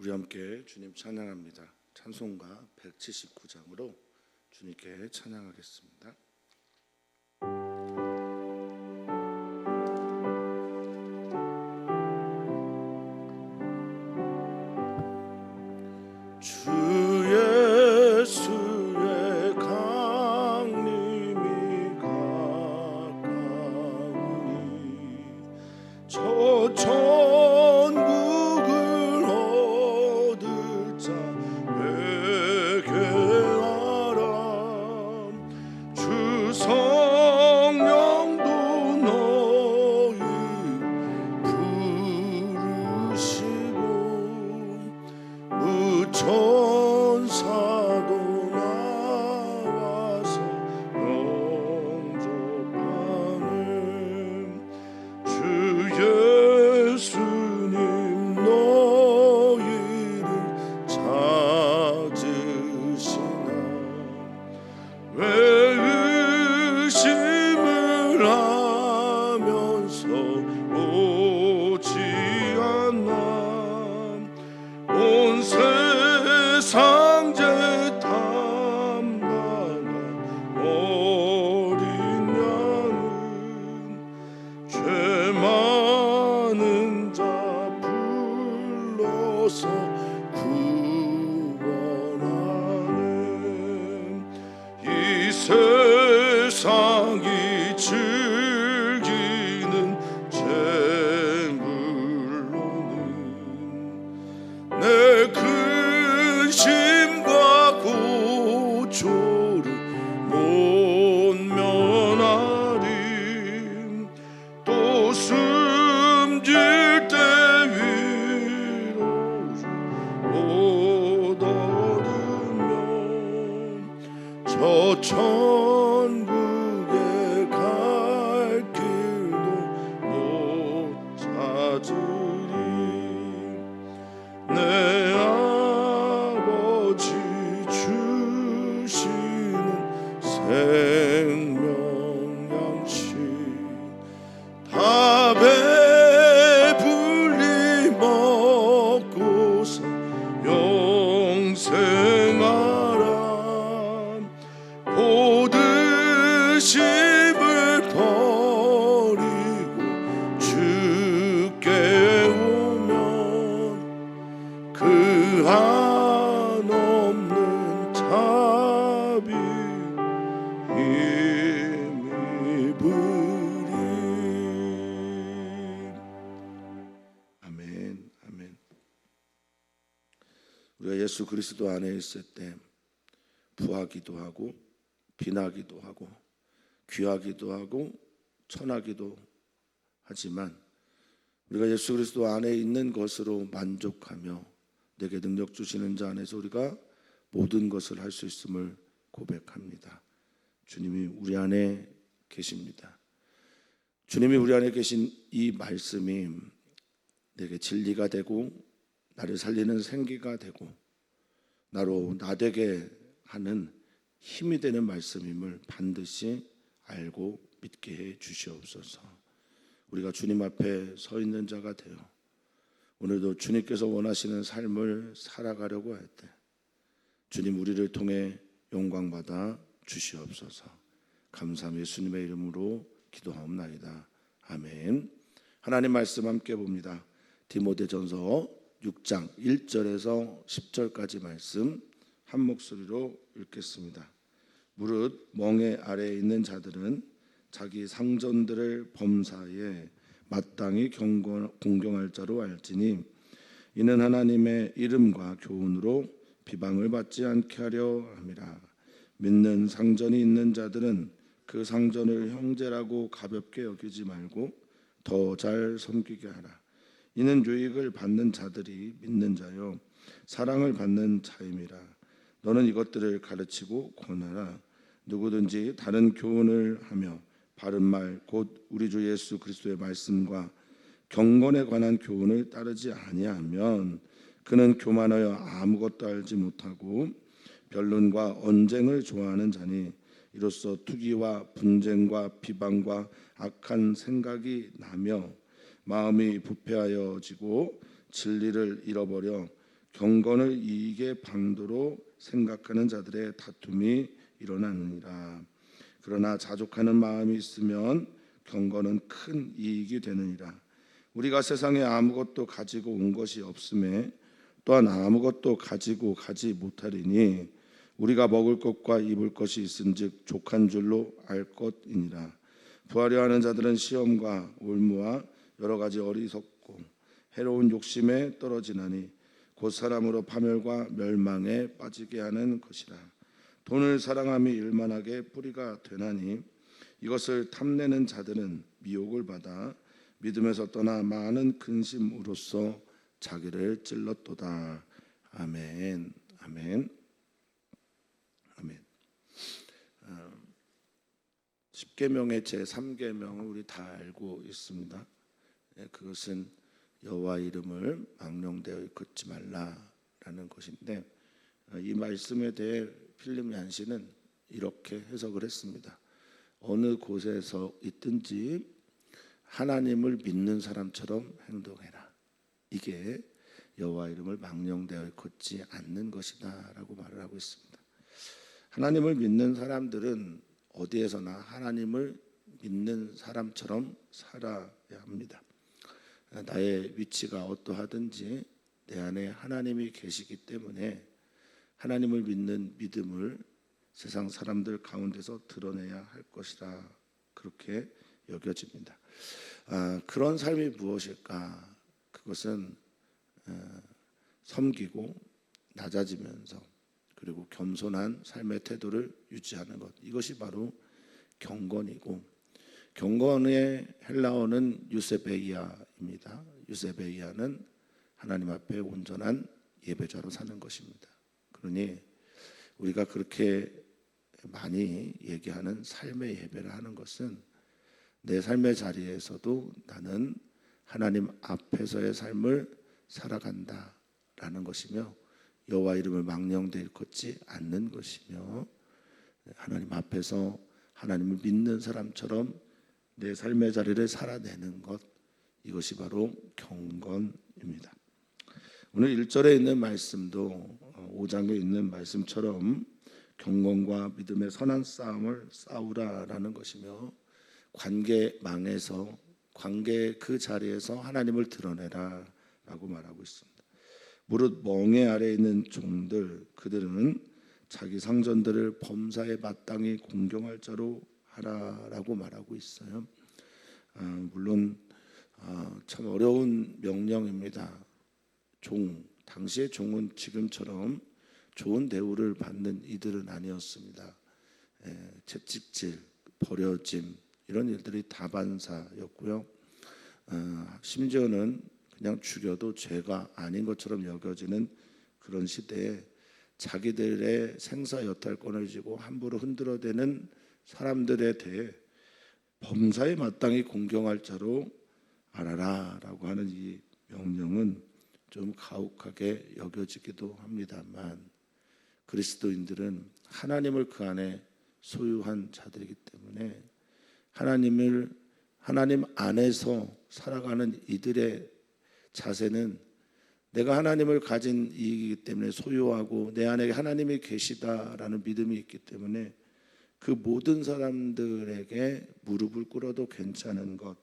우리 함께 주님 찬양합니다. 찬송가 179장으로 주님께 찬양하겠습니다. 주 예수의 강림이 가까우니 저 천국을 얻을 자 회개하라. 주 성령도 너희 부르시고 천사도 나와서 영접하는 주 예수님 너희를 찾으시나. 왜 의심을 하면서 오지 않나. 온 세상제 탐나간 어린 양은 죄 많은 자 불러서 구원하는 이 세상이 즐기는 재물로는 내 근심과 고초를 못 면하리. 또 숨질 때 위로를 못 얻으면 저 천국에 갈 길도 못 찾으리. 내 아버지 주시는 생명양식 다 배불리 먹고서 영생하라. 고드심을 버리고 주께 오면 그 한없는 자비 힘입으리. 아멘, 아멘. 우리가 예수 그리스도 안에 있을 때 부하기도 하고 빈하기도 하고 귀하기도 하고 천하기도 하지만 우리가 예수 그리스도 안에 있는 것으로 만족하며 내게 능력 주시는 자 안에서 우리가 모든 것을 할 수 있음을 고백합니다. 주님이 우리 안에 계십니다. 주님이 우리 안에 계신 이 말씀이 내게 진리가 되고 나를 살리는 생기가 되고 나로 나되게 하는 힘이 되는 말씀임을 반드시 알고 믿게 해 주시옵소서. 우리가 주님 앞에 서 있는 자가 되어 오늘도 주님께서 원하시는 삶을 살아가려고 할 때 주님 우리를 통해 영광받아 주시옵소서. 감사함 예수님의 이름으로 기도하옵나이다. 아멘. 하나님 말씀 함께 봅니다. 디모데전서 6장 1절에서 10절까지 말씀 한 목소리로 읽겠습니다. 무릇 멍에 아래에 있는 자들은 자기 상전들을 범사에 마땅히 공경할 자로 알지니 이는 하나님의 이름과 교훈으로 비방을 받지 않게 하려 함이라. 믿는 상전이 있는 자들은 그 상전을 형제라고 가볍게 여기지 말고 더 잘 섬기게 하라. 이는 유익을 받는 자들이 믿는 자요 사랑을 받는 자임이라. 너는 이것들을 가르치고 권하라. 누구든지 다른 교훈을 하며 바른 말 곧 우리 주 예수 그리스도의 말씀과 경건에 관한 교훈을 따르지 아니하면 그는 교만하여 아무것도 알지 못하고 변론과 언쟁을 좋아하는 자니 이로써 투기와 분쟁과 비방과 악한 생각이 나며 마음이 부패하여지고 진리를 잃어버려 경건을 이익의 방도로 생각하는 자들의 다툼이 일어나느니라. 그러나 자족하는 마음이 있으면 경건은 큰 이익이 되느니라. 우리가 세상에 아무것도 가지고 온 것이 없음에 또한 아무것도 가지고 가지 못하리니 우리가 먹을 것과 입을 것이 있은즉 족한 줄로 알 것이니라. 부하려 하는 자들은 시험과 올무와 여러 가지 어리석고 해로운 욕심에 떨어지나니 곧 사람으로 파멸과 멸망에 빠지게 하는 것이라. 돈을 사랑함이 일만하게 뿌리가 되나니 이것을 탐내는 자들은 미혹을 받아 믿음에서 떠나 많은 근심으로써 자기를 찔렀도다. 아멘. 아멘. 아멘. 십계명의 제3계명을 우리 다 알고 있습니다. 그것은 여호와 이름을 망령되어 걷지 말라라는 것인데, 이 말씀에 대해 필립 얀시는 이렇게 해석을 했습니다. 어느 곳에서 있든지 하나님을 믿는 사람처럼 행동해라. 이게 여호와 이름을 망령되어 걷지 않는 것이다라고 말을 하고 있습니다. 하나님을 믿는 사람들은 어디에서나 하나님을 믿는 사람처럼 살아야 합니다. 나의 위치가 어떠하든지 내 안에 하나님이 계시기 때문에 하나님을 믿는 믿음을 세상 사람들 가운데서 드러내야 할 것이라 그렇게 여겨집니다. 그런 삶이 무엇일까? 그것은 섬기고 낮아지면서 그리고 겸손한 삶의 태도를 유지하는 것, 이것이 바로 경건이고, 경건의 헬라어는 유세베이아입니다. 유세베이아는 하나님 앞에 온전한 예배자로 사는 것입니다. 그러니 우리가 그렇게 많이 얘기하는 삶의 예배를 하는 것은 내 삶의 자리에서도 나는 하나님 앞에서의 삶을 살아간다라는 것이며, 여호와 이름을 망령되이 걷지 않는 것이며, 하나님 앞에서 하나님을 믿는 사람처럼 내 삶의 자리를 살아내는 것, 이것이 바로 경건입니다. 오늘 1절에 있는 말씀도 5장에 있는 말씀처럼 경건과 믿음의 선한 싸움을 싸우라라는 것이며, 관계망에서 관계 그 자리에서 하나님을 드러내라라고 말하고 있습니다. 무릇 멍에 아래 있는 종들, 그들은 자기 상전들을 범사에 마땅히 공경할 자로 하라라고 말하고 있어요. 물론 참 어려운 명령입니다. 당시의 종은 지금처럼 좋은 대우를 받는 이들은 아니었습니다. 채찍질, 버려짐, 이런 일들이 다반사였고요. 심지어는 그냥 죽여도 죄가 아닌 것처럼 여겨지는 그런 시대에 자기들의 생사 여탈권을 쥐고 함부로 흔들어대는 사람들에 대해 범사에 마땅히 공경할 자로 알아라라고 하는 이 명령은 좀 가혹하게 여겨지기도 합니다만, 그리스도인들은 하나님을 그 안에 소유한 자들이기 때문에 하나님 안에서 살아가는 이들의 자세는 내가 하나님을 가진 이익이기 때문에 소유하고 내 안에 하나님이 계시다라는 믿음이 있기 때문에 그 모든 사람들에게 무릎을 꿇어도 괜찮은 것,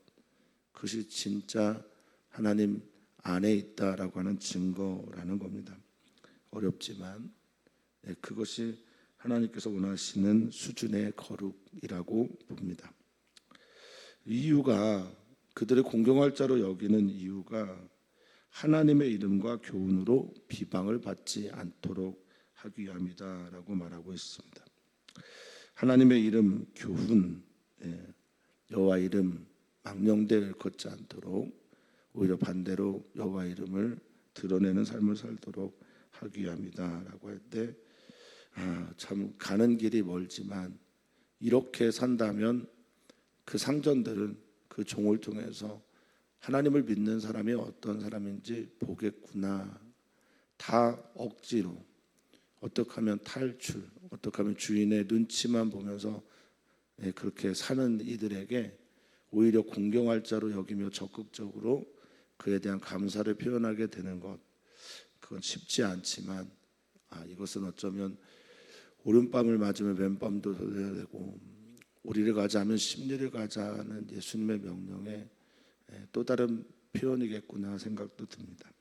그것이 진짜 하나님 안에 있다라고 하는 증거라는 겁니다. 어렵지만 그것이 하나님께서 원하시는 수준의 거룩이라고 봅니다. 이유가, 그들의 공경할 자로 여기는 이유가 하나님의 이름과 교훈으로 비방을 받지 않도록 하기 위함이다라고 말하고 있습니다. 하나님의 이름, 교훈, 여호와 이름 망령되이 걷지 않도록, 오히려 반대로 여호와 이름을 드러내는 삶을 살도록 하기 위함이다라고 할 때, 참 가는 길이 멀지만 이렇게 산다면 그 상전들은 그 종을 통해서 하나님을 믿는 사람이 어떤 사람인지 보겠구나. 다 억지로, 어떻게 하면 탈출, 어떻게 하면 주인의 눈치만 보면서 그렇게 사는 이들에게 오히려 공경할 자로 여기며 적극적으로 그에 대한 감사를 표현하게 되는 것, 그건 쉽지 않지만 이것은 어쩌면 오른밤을 맞으면 왼밤도 돌려야 되고 우리를 가자면 심리를 가자는 예수님의 명령에 또 다른 표현이겠구나 생각도 듭니다.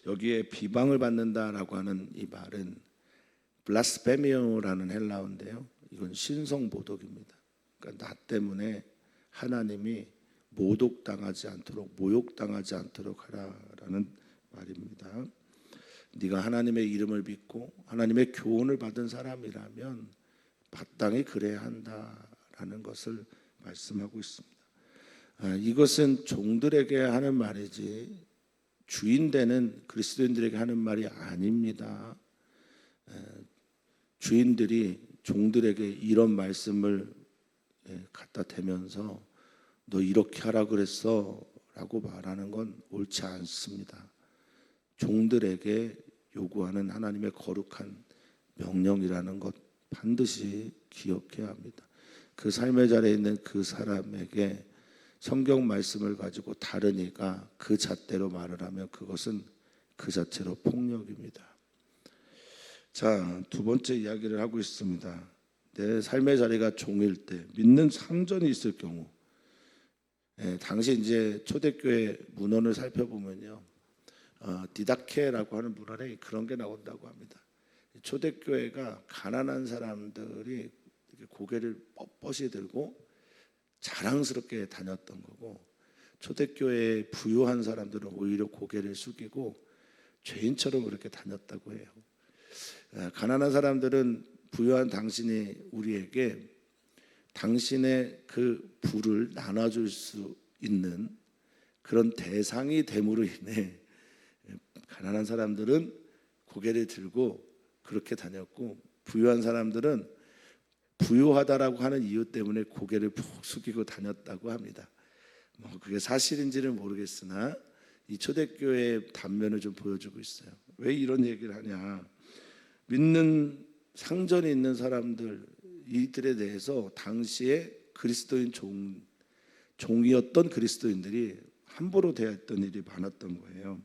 여기에 비방을 받는다라고 하는 이 말은 블라스페미오라는 헬라어인데요. 이건 신성모독입니다. 그러니까 나 때문에 하나님이 모독당하지 않도록 모욕당하지 않도록 하라라는 말입니다. 네가 하나님의 이름을 믿고 하나님의 교훈을 받은 사람이라면 마땅히 그래야 한다라는 것을 말씀하고 있습니다. 이것은 종들에게 하는 말이지 주인 되는 그리스도인들에게 하는 말이 아닙니다. 주인들이 종들에게 이런 말씀을 갖다 대면서 너 이렇게 하라 그랬어 라고 말하는 건 옳지 않습니다. 종들에게 요구하는 하나님의 거룩한 명령이라는 것 반드시 기억해야 합니다. 그 삶의 자리에 있는 그 사람에게 성경 말씀을 가지고 다른 이가 그 잣대로 말을 하면 그것은 그 자체로 폭력입니다. 자, 두 번째 이야기를 하고 있습니다. 내 삶의 자리가 종일 때 믿는 상전이 있을 경우, 당시 이제 초대교회 문헌을 살펴보면요, 디다케라고 하는 문헌에 그런 게 나온다고 합니다. 초대교회가 가난한 사람들이 고개를 뻣뻣이 들고 자랑스럽게 다녔던 거고, 초대교회의 부유한 사람들은 오히려 고개를 숙이고 죄인처럼 그렇게 다녔다고 해요. 가난한 사람들은 부유한 당신이 우리에게 당신의 그 부를 나눠줄 수 있는 그런 대상이 됨으로 인해 가난한 사람들은 고개를 들고 그렇게 다녔고, 부유한 사람들은 부유하다라고 하는 이유 때문에 고개를 푹 숙이고 다녔다고 합니다. 그게 사실인지는 모르겠으나 이 초대교회의 단면을 좀 보여주고 있어요. 왜 이런 얘기를 하냐? 믿는 상전이 있는 사람들, 이들에 대해서 당시에 그리스도인 종이었던 그리스도인들이 함부로 대했던 일이 많았던 거예요.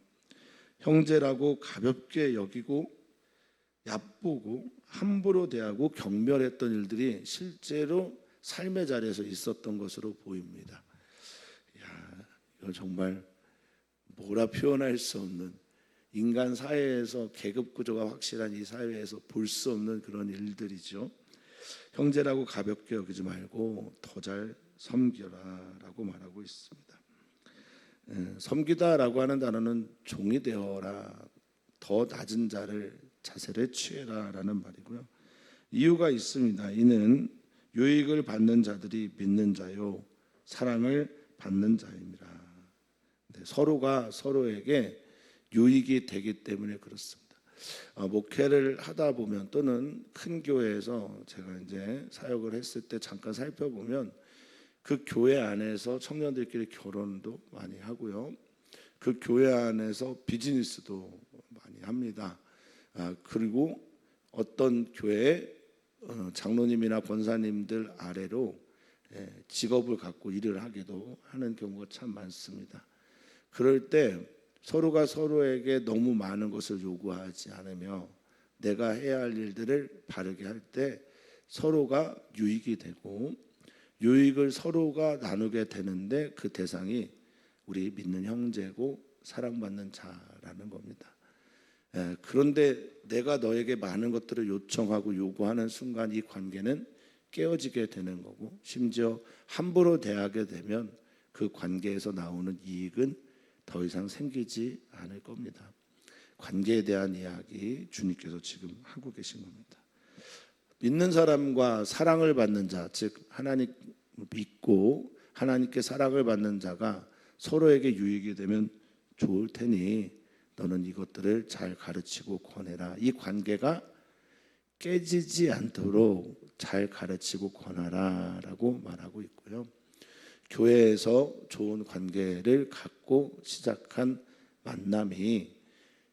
형제라고 가볍게 여기고 얕보고 함부로 대하고 경멸했던 일들이 실제로 삶의 자리에서 있었던 것으로 보입니다. 이거 정말 뭐라 표현할 수 없는, 인간 사회에서 계급 구조가 확실한 이 사회에서 볼 수 없는 그런 일들이죠. 형제라고 가볍게 여기지 말고 더 잘 섬겨라 라고 말하고 있습니다. 섬기다라고 하는 단어는 종이 되어라, 더 낮은 자세를 취해라 라는 말이고요. 이유가 있습니다. 이는 유익을 받는 자들이 믿는 자요 사랑을 받는 자입니다. 서로가 서로에게 유익이 되기 때문에 그렇습니다. 목회를 하다 보면 또는 큰 교회에서 제가 이제 사역을 했을 때 잠깐 살펴보면 그 교회 안에서 청년들끼리 결혼도 많이 하고요, 그 교회 안에서 비즈니스도 많이 합니다. 그리고 어떤 교회 장로님이나 권사님들 아래로 직업을 갖고 일을 하기도 하는 경우가 참 많습니다. 그럴 때 서로가 서로에게 너무 많은 것을 요구하지 않으며 내가 해야 할 일들을 바르게 할 때 서로가 유익이 되고, 유익을 서로가 나누게 되는데 그 대상이 우리 믿는 형제고 사랑받는 자라는 겁니다. 그런데 내가 너에게 많은 것들을 요청하고 요구하는 순간 이 관계는 깨어지게 되는 거고, 심지어 함부로 대하게 되면 그 관계에서 나오는 이익은 더 이상 생기지 않을 겁니다. 관계에 대한 이야기 주님께서 지금 하고 계신 겁니다. 믿는 사람과 사랑을 받는 자, 즉 하나님 믿고 하나님께 사랑을 받는 자가 서로에게 유익이 되면 좋을 테니 너는 이것들을 잘 가르치고 권해라. 이 관계가 깨지지 않도록 잘 가르치고 권하라 라고 말하고 있고요. 교회에서 좋은 관계를 갖고 시작한 만남이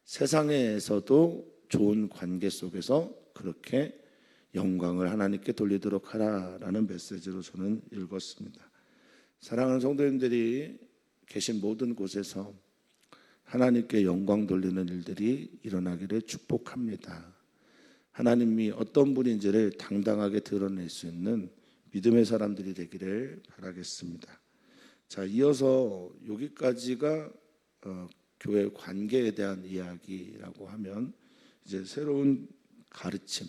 세상에서도 좋은 관계 속에서 그렇게 영광을 하나님께 돌리도록 하라라는 메시지로 저는 읽었습니다. 사랑하는 성도님들이 계신 모든 곳에서 하나님께 영광 돌리는 일들이 일어나기를 축복합니다. 하나님이 어떤 분인지를 당당하게 드러낼 수 있는 믿음의 사람들이 되기를 바라겠습니다. 자, 이어서 여기까지가 교회 관계에 대한 이야기라고 하면 이제 새로운 가르침,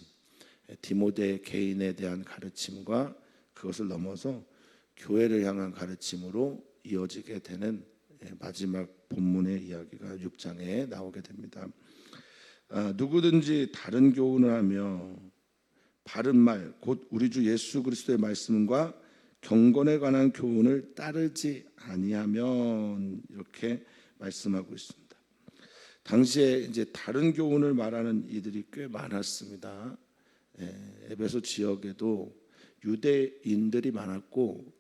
디모데 개인에 대한 가르침과 그것을 넘어서 교회를 향한 가르침으로 이어지게 되는 마지막 본문의 이야기가 6장에 나오게 됩니다. 누구든지 다른 교훈을 하며 바른 말, 곧 우리 주 예수 그리스도의 말씀과 경건에 관한 교훈을 따르지 아니하면, 이렇게 말씀하고 있습니다. 당시에 이제 다른 교훈을 말하는 이들이 꽤 많았습니다. 에베소 지역에도 유대인들이 많았고,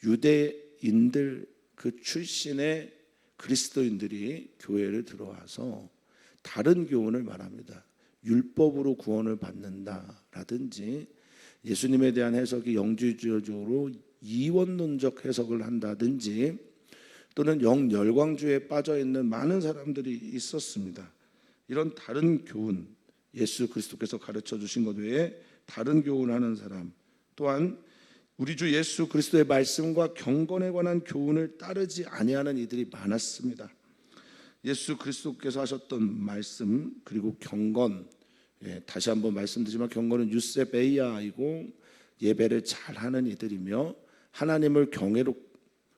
유대인들 그 출신의 그리스도인들이 교회를 들어와서 다른 교훈을 말합니다. 율법으로 구원을 받는다라든지, 예수님에 대한 해석이 영주주의적으로 이원론적 해석을 한다든지, 또는 영열광주의에 빠져 있는 많은 사람들이 있었습니다. 이런 다른 교훈, 예수 그리스도께서 가르쳐 주신 것 외에 다른 교훈하는 사람, 또한 우리 주 예수 그리스도의 말씀과 경건에 관한 교훈을 따르지 아니하는 이들이 많았습니다. 예수 그리스도께서 하셨던 말씀, 그리고 경건, 다시 한번 말씀드리지만 경건은 유세베이아이고 예배를 잘하는 이들이며 하나님을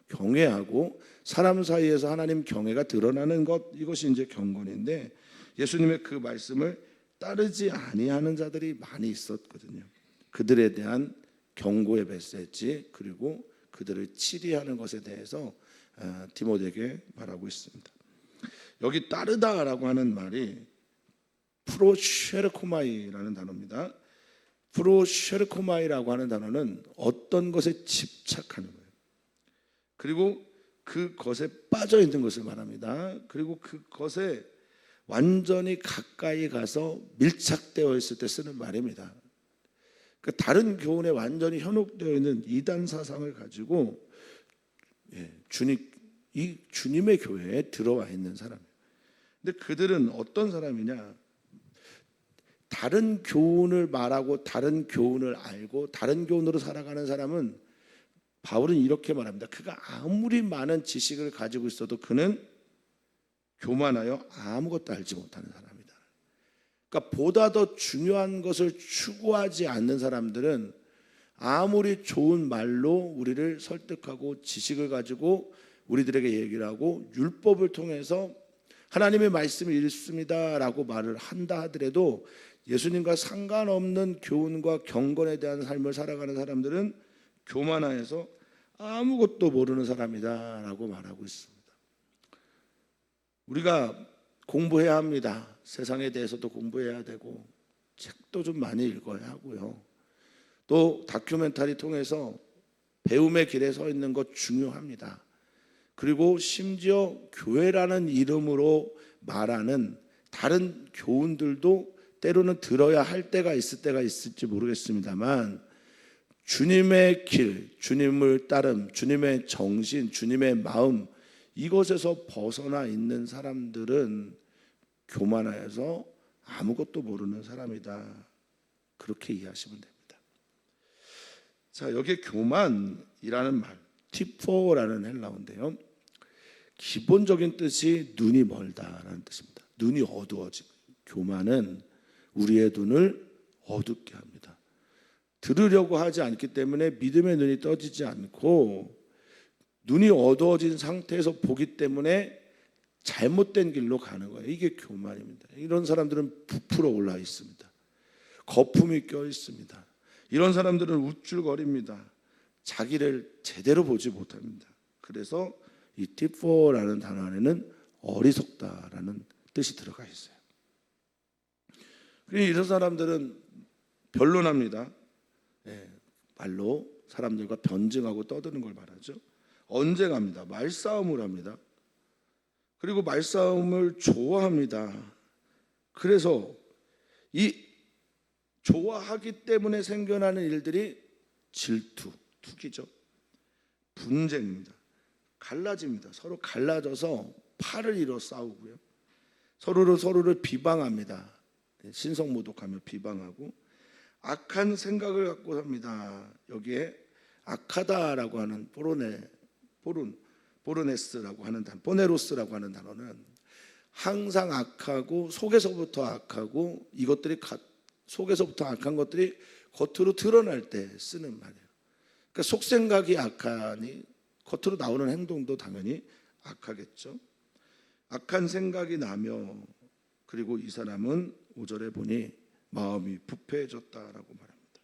경외하고 사람 사이에서 하나님 경외가 드러나는 것, 이것이 이제 경건인데, 예수님의 그 말씀을 따르지 아니하는 자들이 많이 있었거든요. 그들에 대한 경고의 메시지, 그리고 그들을 치리하는 것에 대해서 디모데에게 말하고 있습니다. 여기 따르다라고 하는 말이 프로쉐르코마이라는 단어입니다. 프로쉐르코마이라고 하는 단어는 어떤 것에 집착하는 거예요. 그리고 그것에 빠져 있는 것을 말합니다. 그리고 그것에 완전히 가까이 가서 밀착되어 있을 때 쓰는 말입니다. 그 다른 교훈에 완전히 현혹되어 있는 이단 사상을 가지고 주님의 교회에 들어와 있는 사람이에요. 근데 그들은 어떤 사람이냐? 다른 교훈을 말하고 다른 교훈을 알고 다른 교훈으로 살아가는 사람은, 바울은 이렇게 말합니다. 그가 아무리 많은 지식을 가지고 있어도 그는 교만하여 아무것도 알지 못하는 사람이다. 그러니까 보다 더 중요한 것을 추구하지 않는 사람들은 아무리 좋은 말로 우리를 설득하고 지식을 가지고 우리들에게 얘기를 하고 율법을 통해서 하나님의 말씀이 있습니다라고 말을 한다 하더라도, 예수님과 상관없는 교훈과 경건에 대한 삶을 살아가는 사람들은 교만하여서 아무것도 모르는 사람이다라고 말하고 있습니다. 우리가 공부해야 합니다. 세상에 대해서도 공부해야 되고 책도 좀 많이 읽어야 하고요. 또 다큐멘터리 통해서 배움의 길에 서 있는 것 중요합니다. 그리고 심지어 교회라는 이름으로 말하는 다른 교훈들도 때로는 들어야 할 때가 있을 때가 있을지 모르겠습니다만, 주님의 길, 주님을 따름, 주님의 정신, 주님의 마음, 이것에서 벗어나 있는 사람들은 교만하여서 아무것도 모르는 사람이다. 그렇게 이해하시면 됩니다. 자, 여기에 교만이라는 말, 티포라는 헬라어인데요, 기본적인 뜻이 눈이 멀다라는 뜻입니다. 눈이 어두워지고, 교만은 우리의 눈을 어둡게 합니다. 들으려고 하지 않기 때문에 믿음의 눈이 떠지지 않고, 눈이 어두워진 상태에서 보기 때문에 잘못된 길로 가는 거예요. 이게 교만입니다. 이런 사람들은 부풀어 올라 있습니다. 거품이 껴 있습니다. 이런 사람들은 우쭐거립니다. 자기를 제대로 보지 못합니다. 그래서 이 티포라는 단어 안에는 어리석다라는 뜻이 들어가 있어요. 이런 사람들은 변론합니다. 말로 사람들과 변증하고 떠드는 걸 말하죠. 언쟁합니다. 말싸움을 합니다. 그리고 말싸움을 좋아합니다. 그래서 이 좋아하기 때문에 생겨나는 일들이 질투, 투기죠. 분쟁입니다. 갈라집니다. 서로 갈라져서 팔을 이뤄 싸우고요. 서로를 비방합니다. 신성모독하며 비방하고 악한 생각을 갖고 삽니다. 여기에 악하다라고 하는 보르네스라고 하는 단어, 보네로스라고 하는 단어는 항상 악하고 속에서부터 악하고 이것들이 속에서부터 악한 것들이 겉으로 드러날 때 쓰는 말이에요. 그러니까 속생각이 악하니 겉으로 나오는 행동도 당연히 악하겠죠. 악한 생각이 나며 그리고 이 사람은 5절에 보니 마음이 부패해졌다라고 말합니다.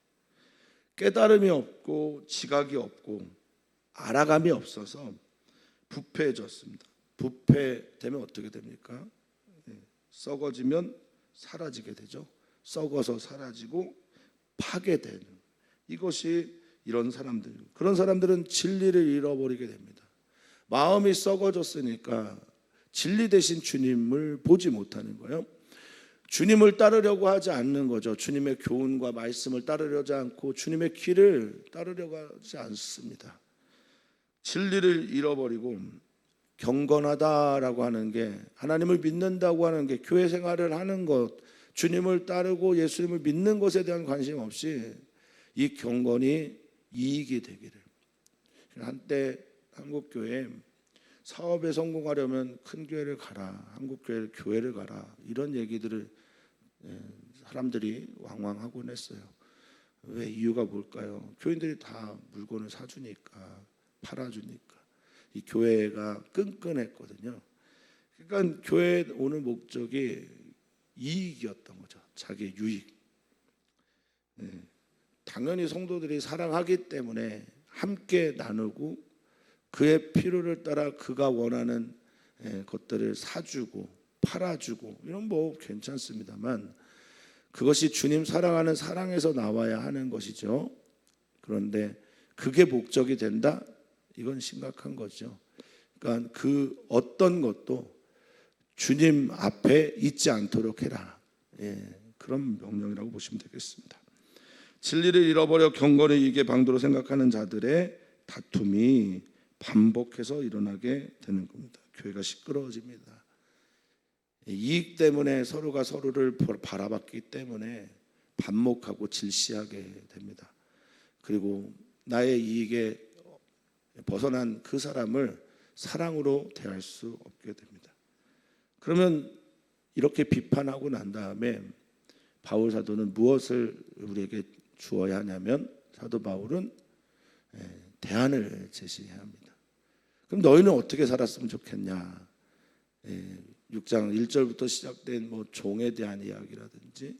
깨달음이 없고 지각이 없고 알아감이 없어서 부패해졌습니다. 부패되면 어떻게 됩니까? 썩어지면 사라지게 되죠. 썩어서 사라지고 파괴되는 이것이 이런 사람들. 그런 사람들은 진리를 잃어버리게 됩니다. 마음이 썩어졌으니까 진리 대신 주님을 보지 못하는 거예요. 주님을 따르려고 하지 않는 거죠. 주님의 교훈과 말씀을 따르려지 않고 주님의 길을 따르려고 하지 않습니다. 진리를 잃어버리고 경건하다라고 하는 게 하나님을 믿는다고 하는 게 교회 생활을 하는 것, 주님을 따르고 예수님을 믿는 것에 대한 관심 없이 이 경건이 이익이 되기를. 한때 한국교회 사업에 성공하려면 큰 교회를 가라, 한국교회 교회를 가라 이런 얘기들을 사람들이 왕왕하곤 했어요. 왜 이유가 뭘까요? 교인들이 다 물건을 사주니까 팔아주니까 이 교회가 끈끈했거든요. 그러니까 교회에 오는 목적이 이익이었던 거죠. 자기 유익. 당연히 성도들이 사랑하기 때문에 함께 나누고 그의 필요를 따라 그가 원하는 것들을 사주고 팔아주고 이런 뭐 괜찮습니다만 그것이 주님 사랑하는 사랑에서 나와야 하는 것이죠. 그런데 그게 목적이 된다? 이건 심각한 거죠. 그러니까 그 어떤 것도 주님 앞에 있지 않도록 해라. 그런 명령이라고 보시면 되겠습니다. 진리를 잃어버려 경건의 이익에 방도로 생각하는 자들의 다툼이 반복해서 일어나게 되는 겁니다. 교회가 시끄러워집니다. 이익 때문에 서로가 서로를 바라봤기 때문에 반목하고 질시하게 됩니다. 그리고 나의 이익에 벗어난 그 사람을 사랑으로 대할 수 없게 됩니다. 그러면 이렇게 비판하고 난 다음에 바울 사도는 무엇을 우리에게 주어야 하냐면 사도 바울은 대안을 제시해야 합니다. 그럼 너희는 어떻게 살았으면 좋겠냐? 6장 1절부터 시작된 뭐 종에 대한 이야기라든지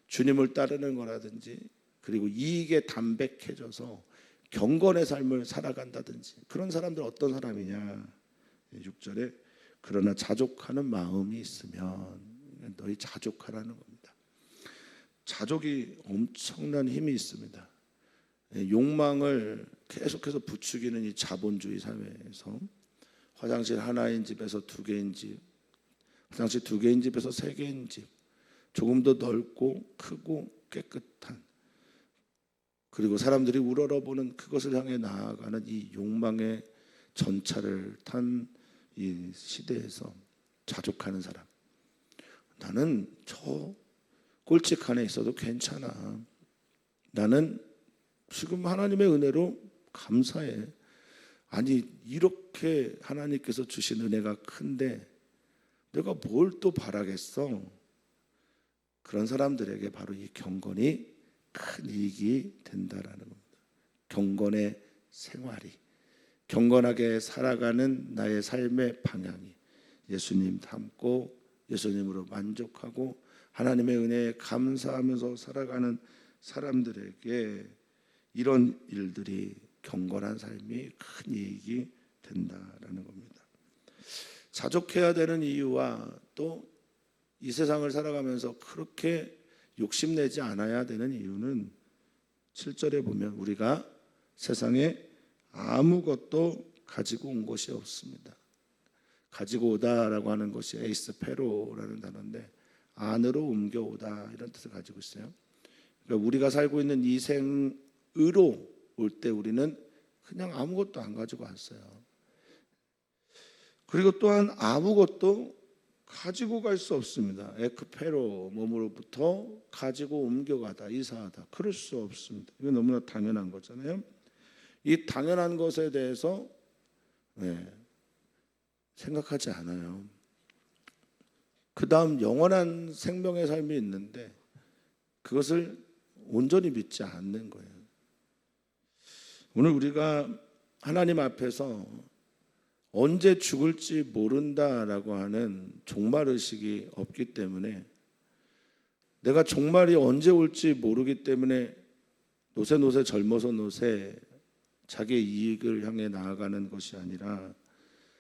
주님을 따르는 거라든지 그리고 이익에 담백해져서 경건의 삶을 살아간다든지 그런 사람들 어떤 사람이냐? 6절에 그러나 자족하는 마음이 있으면 너희 자족하라는 겁니다. 자족이 엄청난 힘이 있습니다. 욕망을 계속해서 부추기는 이 자본주의 사회에서 화장실 하나인 집에서 두 개인 집, 화장실 두 개인 집에서 세 개인 집, 조금 더 넓고 크고 깨끗한 그리고 사람들이 우러러보는 그것을 향해 나아가는 이 욕망의 전차를 탄 이 시대에서 자족하는 사람. 나는 저 꼴찌칸에 있어도 괜찮아. 나는 지금 하나님의 은혜로 감사해. 아니 이렇게 하나님께서 주신 은혜가 큰데 내가 뭘 또 바라겠어. 그런 사람들에게 바로 이 경건이 큰 이익이 된다라는 겁니다. 경건의 생활이, 경건하게 살아가는 나의 삶의 방향이 예수님 닮고 예수님으로 만족하고 하나님의 은혜에 감사하면서 살아가는 사람들에게 이런 일들이 경건한 삶이 큰 이익이 된다라는 겁니다. 자족해야 되는 이유와 또 이 세상을 살아가면서 그렇게 욕심내지 않아야 되는 이유는 7절에 보면 우리가 세상에 아무것도 가지고 온 것이 없습니다. 가지고 오다라고 하는 것이 에이스페로라는 단어인데 안으로 옮겨오다 이런 뜻을 가지고 있어요. 그러니까 우리가 살고 있는 이 생으로 올 때 우리는 그냥 아무것도 안 가지고 왔어요. 그리고 또한 아무것도 가지고 갈 수 없습니다. 에크페로 몸으로부터 가지고 옮겨가다 이사하다 그럴 수 없습니다. 이건 너무나 당연한 거잖아요. 이 당연한 것에 대해서 생각하지 않아요. 그 다음 영원한 생명의 삶이 있는데 그것을 온전히 믿지 않는 거예요. 오늘 우리가 하나님 앞에서 언제 죽을지 모른다라고 하는 종말의식이 없기 때문에, 내가 종말이 언제 올지 모르기 때문에 노새 젊어서 노새 자기의 이익을 향해 나아가는 것이 아니라,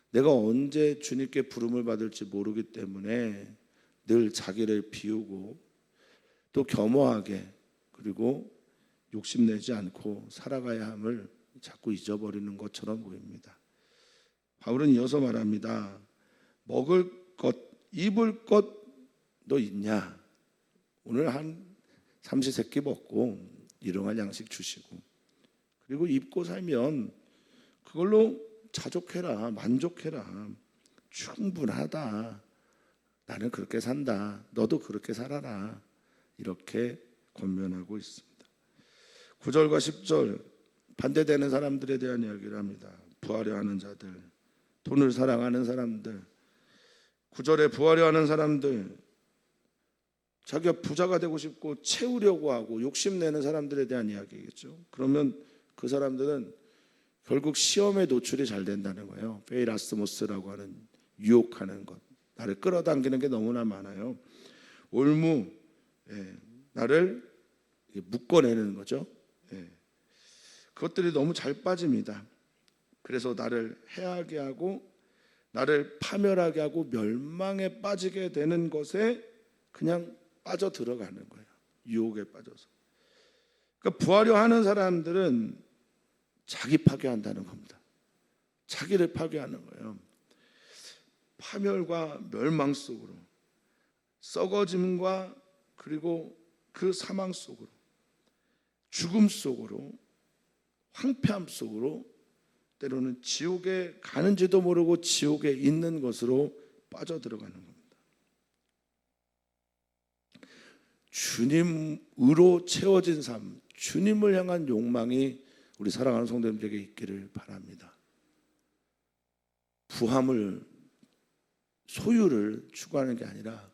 내가 언제 주님께 부름을 받을지 모르기 때문에 늘 자기를 비우고 또 겸허하게 그리고 욕심내지 않고 살아가야 함을 자꾸 잊어버리는 것처럼 보입니다. 바울은 이어서 말합니다. 먹을 것, 입을 것 너 있냐? 오늘 한 삼시세끼 먹고 일용할 양식 주시고, 그리고 입고 살면 그걸로 자족해라, 만족해라, 충분하다, 나는 그렇게 산다, 너도 그렇게 살아라, 이렇게 권면하고 있습니다. 9절과 10절 반대되는 사람들에 대한 이야기를 합니다. 부하려 하는 자들, 돈을 사랑하는 사람들, 9절에 부하려 하는 사람들, 자기가 부자가 되고 싶고 채우려고 하고 욕심내는 사람들에 대한 이야기겠죠. 그러면 그 사람들은 결국 시험에 노출이 잘 된다는 거예요. 페이라스모스라고 하는 유혹하는 것, 나를 끌어당기는 게 너무나 많아요. 올무, 나를 묶어내는 거죠. 그것들이 너무 잘 빠집니다. 그래서 나를 해하게 하고 나를 파멸하게 하고 멸망에 빠지게 되는 것에 그냥 빠져 들어가는 거예요. 유혹에 빠져서. 그러니까 부하려 하는 사람들은 자기 파괴한다는 겁니다. 자기를 파괴하는 거예요. 파멸과 멸망 속으로, 썩어짐과 그리고 그 사망 속으로, 죽음 속으로, 황폐함 속으로, 때로는 지옥에 가는지도 모르고 지옥에 있는 것으로 빠져들어가는 겁니다. 주님으로 채워진 삶, 주님을 향한 욕망이 우리 사랑하는 성도님들에게 있기를 바랍니다. 부함을, 소유를 추구하는 게 아니라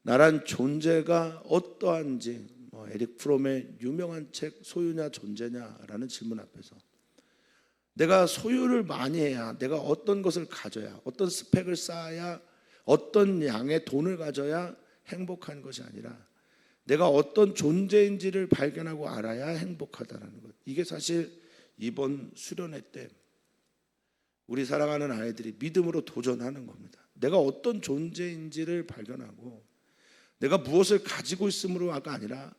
나란 존재가 어떠한지, 에릭 프롬의 유명한 책 소유냐 존재냐라는 질문 앞에서 내가 소유를 많이 해야, 내가 어떤 것을 가져야, 어떤 스펙을 쌓아야, 어떤 양의 돈을 가져야 행복한 것이 아니라 내가 어떤 존재인지를 발견하고 알아야 행복하다는 것. 이게 사실 이번 수련회 때 우리 사랑하는 아이들이 믿음으로 도전하는 겁니다. 내가 어떤 존재인지를 발견하고 내가 무엇을 가지고 있음으로가 아니라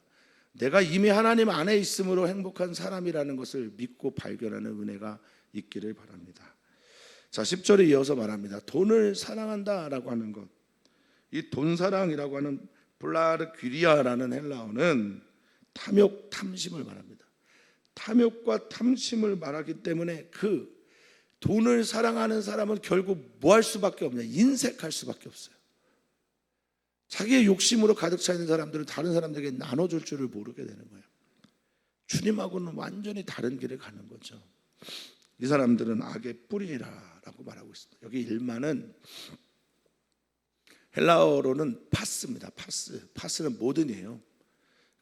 내가 이미 하나님 안에 있음으로 행복한 사람이라는 것을 믿고 발견하는 은혜가 있기를 바랍니다. 자, 10절에 이어서 말합니다. 돈을 사랑한다라고 하는 것. 이 돈사랑이라고 하는 블라르귀리아라는 헬라어는 탐욕, 탐심을 말합니다. 탐욕과 탐심을 말하기 때문에 그 돈을 사랑하는 사람은 결국 뭐 할 수밖에 없냐? 인색할 수밖에 없어요. 자기의 욕심으로 가득 차 있는 사람들은 다른 사람들에게 나눠줄 줄을 모르게 되는 거예요. 주님하고는 완전히 다른 길을 가는 거죠. 이 사람들은 악의 뿌리라라고 말하고 있습니다. 여기 일만은 헬라어로는 파스입니다. 파스는 모든이에요.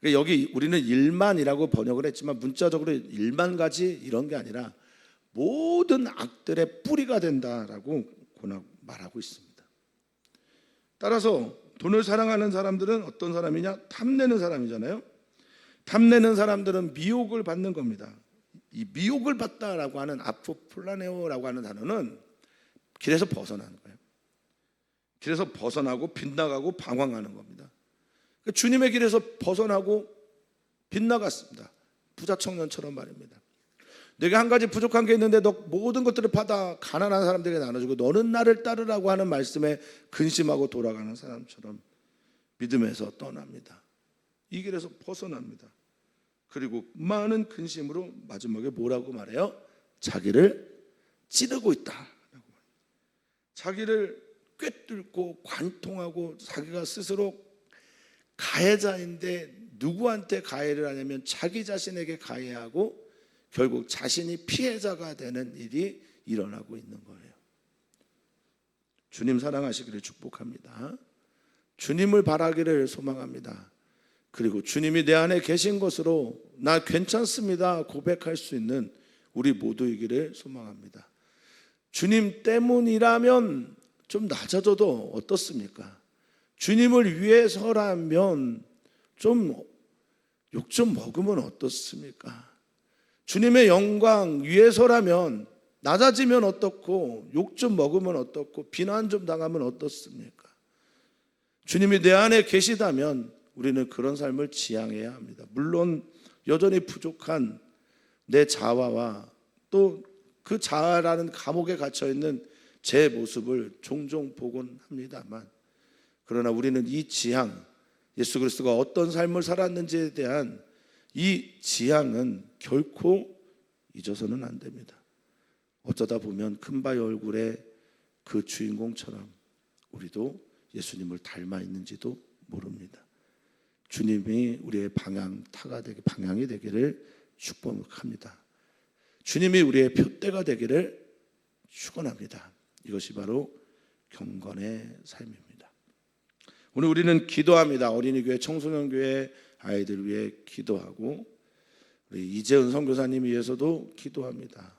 그러니까 여기 우리는 일만이라고 번역을 했지만 문자적으로 일만 가지 이런 게 아니라 모든 악들의 뿌리가 된다라고 말하고 있습니다. 따라서 돈을 사랑하는 사람들은 어떤 사람이냐? 탐내는 사람이잖아요. 탐내는 사람들은 미혹을 받는 겁니다. 이 미혹을 받다라고 하는 아포플라네오라고 하는 단어는 길에서 벗어나는 거예요. 길에서 벗어나고 빗나가고 방황하는 겁니다. 그러니까 주님의 길에서 벗어나고 빗나갔습니다. 부자 청년처럼 말입니다. 내가 한 가지 부족한 게 있는데 너 모든 것들을 받아 가난한 사람들에게 나눠주고 너는 나를 따르라고 하는 말씀에 근심하고 돌아가는 사람처럼 믿음에서 떠납니다. 이 길에서 벗어납니다. 그리고 많은 근심으로 마지막에 뭐라고 말해요? 자기를 찌르고 있다. 자기를 꿰뚫고 관통하고 자기가 스스로 가해자인데 누구한테 가해를 하냐면 자기 자신에게 가해하고 결국 자신이 피해자가 되는 일이 일어나고 있는 거예요. 주님 사랑하시기를 축복합니다. 주님을 바라기를 소망합니다. 그리고 주님이 내 안에 계신 것으로 나 괜찮습니다 고백할 수 있는 우리 모두이기를 소망합니다. 주님 때문이라면 좀 낮아져도 어떻습니까? 주님을 위해서라면 좀 욕 좀 먹으면 어떻습니까? 주님의 영광 위해서라면 낮아지면 어떻고 욕 좀 먹으면 어떻고 비난 좀 당하면 어떻습니까? 주님이 내 안에 계시다면 우리는 그런 삶을 지향해야 합니다. 물론 여전히 부족한 내 자아와 또 그 자아라는 감옥에 갇혀있는 제 모습을 종종 보곤 합니다만, 그러나 우리는 이 지향, 예수 그리스도가 어떤 삶을 살았는지에 대한 이 지향은 결코 잊어서는 안 됩니다. 어쩌다 보면 큰바위 얼굴의 그 주인공처럼 우리도 예수님을 닮아 있는지도 모릅니다. 주님이 우리의 방향이 되기를 축복합니다. 주님이 우리의 표대가 되기를 축원합니다. 이것이 바로 경건의 삶입니다. 오늘 우리는 기도합니다. 어린이교회, 청소년교회 아이들 위해 기도하고 우리 이재은 선교사님 위해서도 기도합니다.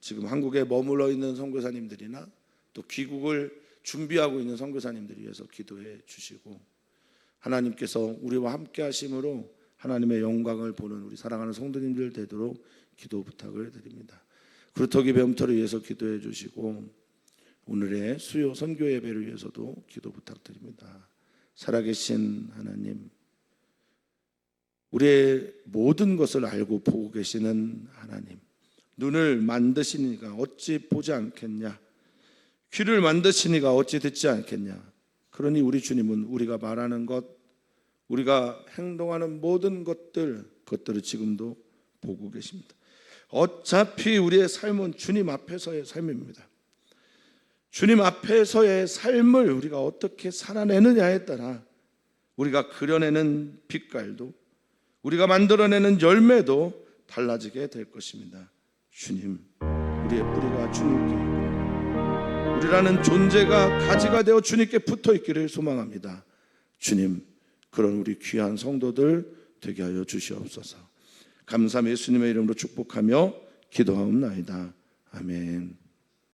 지금 한국에 머물러 있는 선교사님들이나 또 귀국을 준비하고 있는 선교사님들 위해서 기도해 주시고, 하나님께서 우리와 함께 하심으로 하나님의 영광을 보는 우리 사랑하는 성도님들 되도록 기도 부탁을 드립니다. 구루터기 배움터를 위해서 기도해 주시고 오늘의 수요 선교 예배를 위해서도 기도 부탁드립니다. 살아계신 하나님, 우리의 모든 것을 알고 보고 계시는 하나님, 눈을 만드시니까 어찌 보지 않겠냐, 귀를 만드시니까 어찌 듣지 않겠냐. 그러니 우리 주님은 우리가 말하는 것, 우리가 행동하는 모든 그것들을 지금도 보고 계십니다. 어차피 우리의 삶은 주님 앞에서의 삶입니다. 주님 앞에서의 삶을 우리가 어떻게 살아내느냐에 따라 우리가 그려내는 빛깔도, 우리가 만들어내는 열매도 달라지게 될 것입니다. 주님, 우리의 뿌리가 주님께 있고 우리라는 존재가 가지가 되어 주님께 붙어 있기를 소망합니다. 주님, 그런 우리 귀한 성도들 되게 하여 주시옵소서. 감사함 예수님의 이름으로 축복하며 기도하옵나이다. 아멘.